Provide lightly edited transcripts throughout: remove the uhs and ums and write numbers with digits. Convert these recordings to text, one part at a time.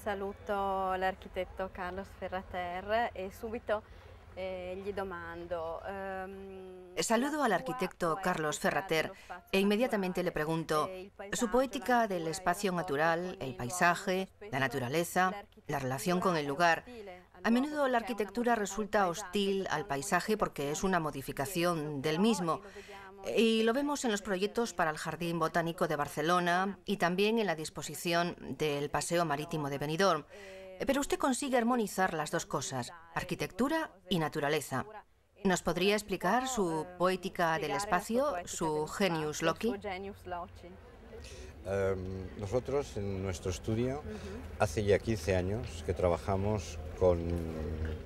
Saluto l'architetto Carlos Ferrater e subito gli domando. Saludo al arquitecto Carlos Ferrater e inmediatamente le pregunto, su poética del espacio natural, el paisaje, la naturaleza, la relación con el lugar. A menudo la arquitectura resulta hostil al paisaje porque es una modificación del mismo. Y lo vemos en los proyectos para el Jardín Botánico de Barcelona y también en la disposición del Paseo Marítimo de Benidorm. Pero usted consigue armonizar las dos cosas, arquitectura y naturaleza. ¿Nos podría explicar su poética del espacio, su genius loci? Nosotros en nuestro estudio hace ya 15 años que trabajamos con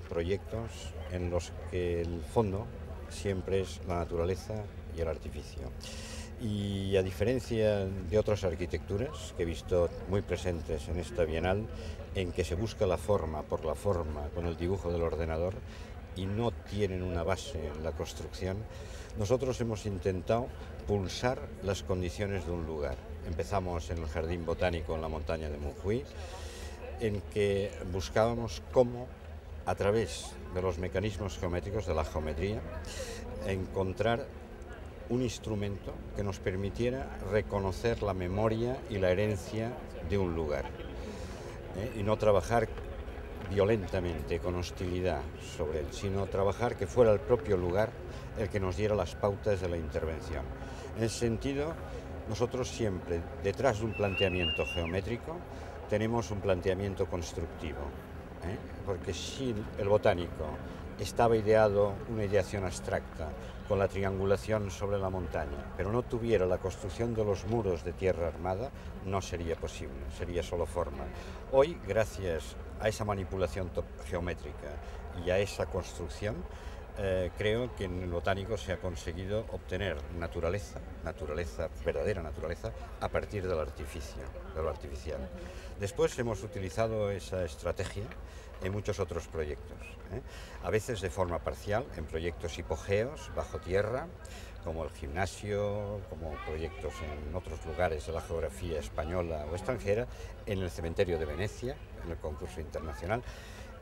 proyectos en los que el fondo siempre es la naturaleza y el artificio. Y a diferencia de otras arquitecturas que he visto muy presentes en esta bienal, en que se busca la forma por la forma con el dibujo del ordenador y no tienen una base en la construcción, nosotros hemos intentado pulsar las condiciones de un lugar. Empezamos en el Jardín Botánico en la montaña de Montjuïc, en que buscábamos cómo, a través de los mecanismos geométricos, de la geometría, encontrar un instrumento que nos permitiera reconocer la memoria y la herencia de un lugar, y no trabajar violentamente, con hostilidad sobre él, sino trabajar que fuera el propio lugar el que nos diera las pautas de la intervención. En ese sentido, nosotros siempre, detrás de un planteamiento geométrico, tenemos un planteamiento constructivo, porque si el botánico estaba ideado, una ideación abstracta, con la triangulación sobre la montaña, pero no tuviera la construcción de los muros de tierra armada, no sería posible, sería solo forma. Hoy, gracias a esa manipulación geométrica y a esa construcción, creo que en el botánico se ha conseguido obtener naturaleza, verdadera naturaleza, a partir del artificio, de lo artificial. Después hemos utilizado esa estrategia en muchos otros proyectos, a veces de forma parcial, en proyectos hipogeos, bajo tierra, como el gimnasio, como proyectos en otros lugares de la geografía española o extranjera, en el cementerio de Venecia, en el concurso internacional.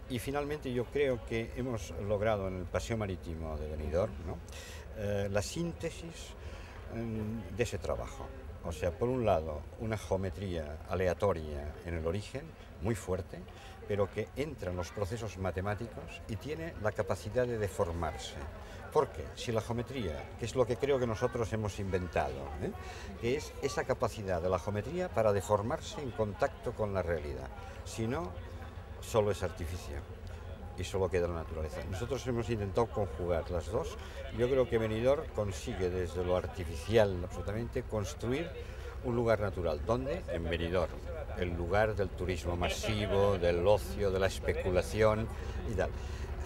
Y finalmente yo creo que hemos logrado en el Paseo Marítimo de Benidorm, la síntesis de ese trabajo. O sea, por un lado, una geometría aleatoria en el origen, muy fuerte, pero que entra en los procesos matemáticos y tiene la capacidad de deformarse. Porque si la geometría, que es lo que creo que nosotros hemos inventado, que es esa capacidad de la geometría para deformarse en contacto con la realidad, si no, solo es artificio y solo queda la naturaleza. Nosotros hemos intentado conjugar las dos. Yo creo que Benidorm consigue desde lo artificial absolutamente construir un lugar natural. ¿Dónde? En Benidorm, el lugar del turismo masivo, del ocio, de la especulación y tal.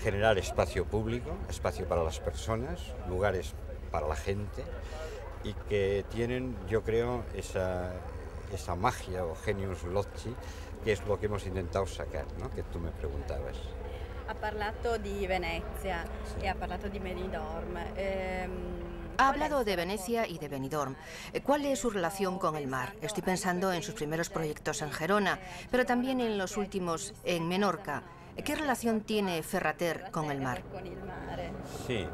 Generar espacio público, espacio para las personas, lugares para la gente y que tienen, yo creo, esa magia o genius loci, che è lo che hemos intentato sacar, ¿no? Que tu me preguntabas. Ha parlato di Venezia Sí. e ha parlato di Benidorm. Ha hablado de Venecia y de Benidorm. ¿Cuál es su relación con el mar? Estoy pensando en sus primeros proyectos en Gerona, pero también en los últimos en Menorca. ¿Qué relación tiene Ferrater con el mar? Sí,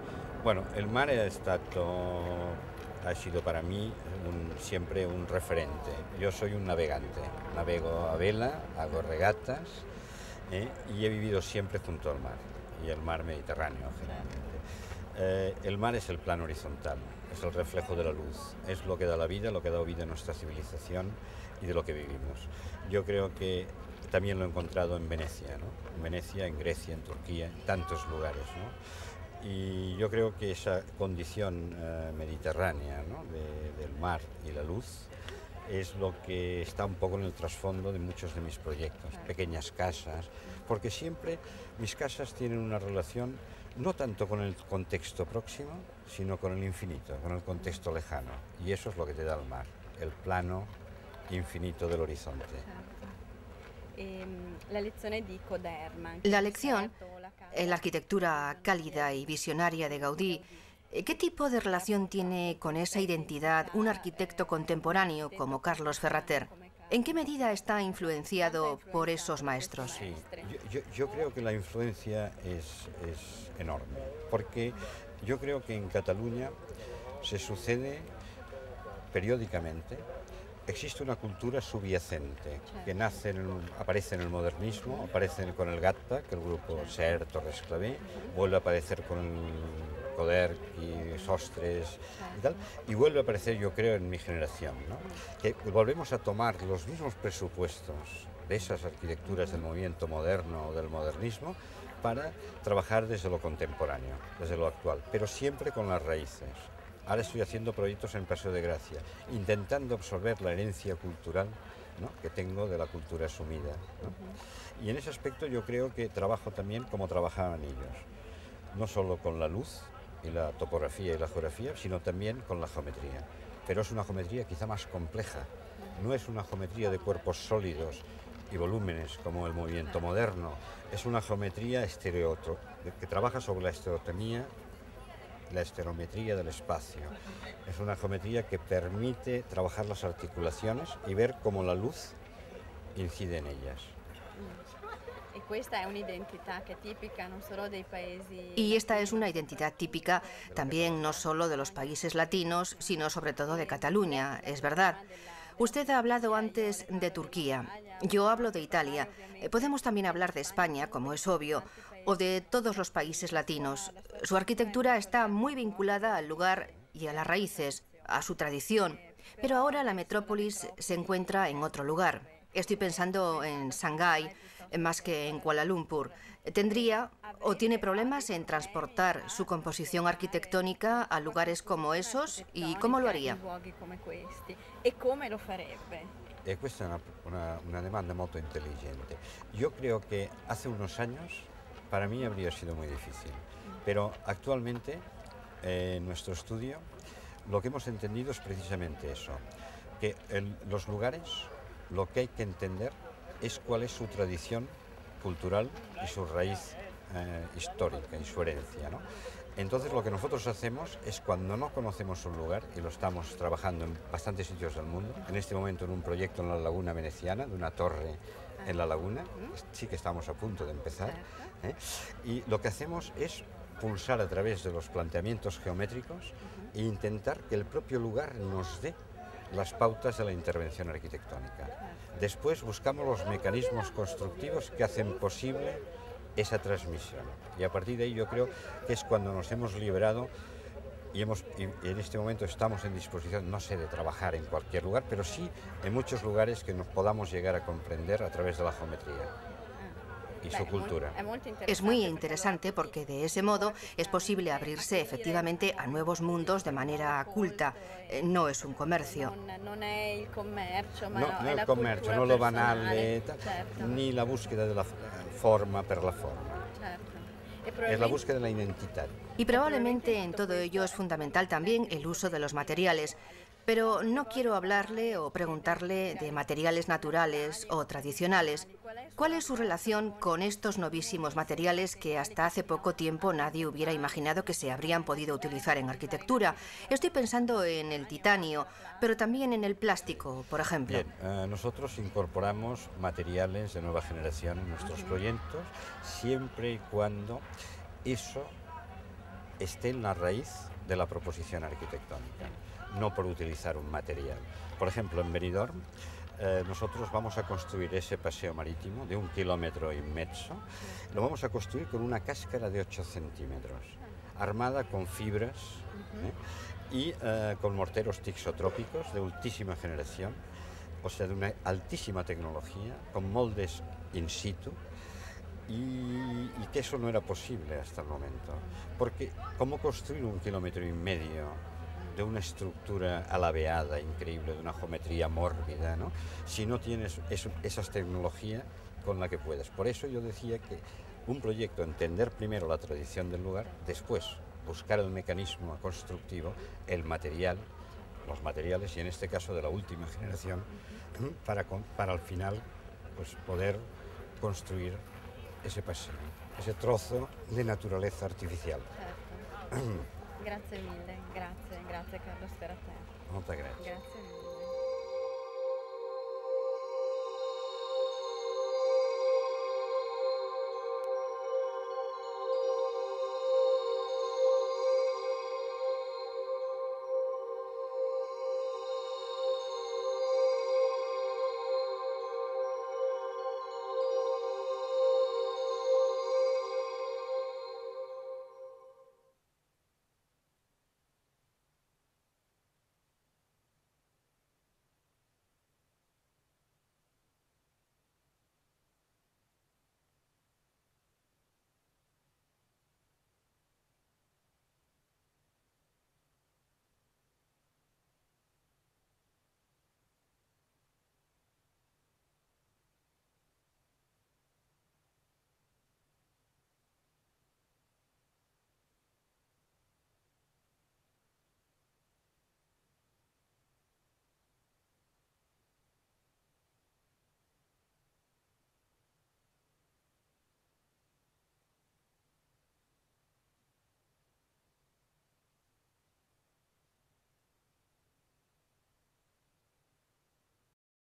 bueno, el mar ha sido para mí siempre un referente. Yo soy un navegante, navego a vela, hago regatas y he vivido siempre junto al mar, y el mar Mediterráneo generalmente. El mar es el plano horizontal, es el reflejo de la luz, es lo que da la vida, lo que da vida a nuestra civilización y de lo que vivimos. Yo creo que también lo he encontrado en Venecia, ¿no? En Venecia, en Grecia, en Turquía, en tantos lugares, ¿no? Y yo creo que esa condición mediterránea, ¿no? del mar y la luz es lo que está un poco en el trasfondo de muchos de mis proyectos, pequeñas casas, porque siempre mis casas tienen una relación no tanto con el contexto próximo, sino con el infinito, con el contexto lejano. Y eso es lo que te da el mar, el plano infinito del horizonte. La lección, la arquitectura cálida y visionaria de Gaudí, ¿qué tipo de relación tiene con esa identidad un arquitecto contemporáneo como Carlos Ferrater? ¿En qué medida está influenciado por esos maestros? Sí, yo creo que la influencia es enorme, porque yo creo que en Cataluña se sucede periódicamente. Existe una cultura subyacente que aparece en el modernismo, aparece con el GATPA, que el grupo Sert, Torres Clavé, vuelve a aparecer con el Coderch y Sostres y tal, y vuelve a aparecer, yo creo, en mi generación, ¿no? Que volvemos a tomar los mismos presupuestos de esas arquitecturas del movimiento moderno o del modernismo para trabajar desde lo contemporáneo, desde lo actual, pero siempre con las raíces. Ahora estoy haciendo proyectos en Paseo de Gracia, intentando absorber la herencia cultural, ¿no?, que tengo de la cultura sumida, ¿no? Y en ese aspecto yo creo que trabajo también como trabajaban ellos, no solo con la luz y la topografía y la geografía, sino también con la geometría. Pero es una geometría quizá más compleja, no es una geometría de cuerpos sólidos y volúmenes como el movimiento moderno, es una geometría que trabaja sobre la estereometría del espacio. Es una geometría que permite trabajar las articulaciones y ver cómo la luz incide en ellas. Y esta es una identidad típica también no solo de los países latinos, sino sobre todo de Cataluña, es verdad. Usted ha hablado antes de Turquía, yo hablo de Italia. Podemos también hablar de España, como es obvio, o de todos los países latinos. Su arquitectura está muy vinculada al lugar y a las raíces, a su tradición. Pero ahora la metrópolis se encuentra en otro lugar. Estoy pensando en Shanghái más que en Kuala Lumpur. ¿Tendría o tiene problemas en transportar su composición arquitectónica a lugares como esos? ¿Y cómo lo haría? Questa è una demanda molto intelligente. Yo creo que hace unos años para mí habría sido muy difícil, pero actualmente en nuestro estudio lo que hemos entendido es precisamente eso, que en los lugares lo que hay que entender es cuál es su tradición cultural y su raíz histórica y su herencia, ¿no? Entonces lo que nosotros hacemos es, cuando no conocemos un lugar, y lo estamos trabajando en bastantes sitios del mundo, en este momento en un proyecto en la Laguna Veneciana, de una torre en la laguna, sí que estamos a punto de empezar, y lo que hacemos es pulsar a través de los planteamientos geométricos e intentar que el propio lugar nos dé las pautas de la intervención arquitectónica. Después buscamos los mecanismos constructivos que hacen posible esa transmisión, y a partir de ahí yo creo que es cuando nos hemos liberado y en este momento estamos en disposición, no sé, de trabajar en cualquier lugar, pero sí en muchos lugares que nos podamos llegar a comprender a través de la geometría y su cultura. Es muy interesante porque de ese modo es posible abrirse efectivamente a nuevos mundos de manera culta. No es un comercio. No el comercio, no lo banal, ni la búsqueda de la forma per la forma. Es la búsqueda de la identidad. Y probablemente en todo ello es fundamental también el uso de los materiales. Pero no quiero hablarle o preguntarle de materiales naturales o tradicionales. ¿Cuál es su relación con estos novísimos materiales que hasta hace poco tiempo nadie hubiera imaginado que se habrían podido utilizar en arquitectura? Estoy pensando en el titanio, pero también en el plástico, por ejemplo. Bien, nosotros incorporamos materiales de nueva generación en nuestros proyectos, siempre y cuando eso esté en la raíz de la proposición arquitectónica, no por utilizar un material. Por ejemplo, en Benidorm nosotros vamos a construir ese paseo marítimo de 1,5 kilómetros, lo vamos a construir con una cáscara de 8 centímetros, armada con fibras y con morteros tixotrópicos de ultísima generación, o sea, de una altísima tecnología, con moldes in situ, y que eso no era posible hasta el momento, porque ¿cómo construir 1,5 kilómetros de una estructura alabeada, increíble, de una geometría mórbida, ¿no?, si no tienes esas tecnologías con las que puedes? Por eso yo decía que un proyecto, entender primero la tradición del lugar, después buscar el mecanismo constructivo, el material, los materiales, y en este caso de la última generación, para al final pues poder construir ese paseo, ese trozo de naturaleza artificial. Grazie mille, grazie Carlo Sferater. Moltes gràcies. Grazie mille.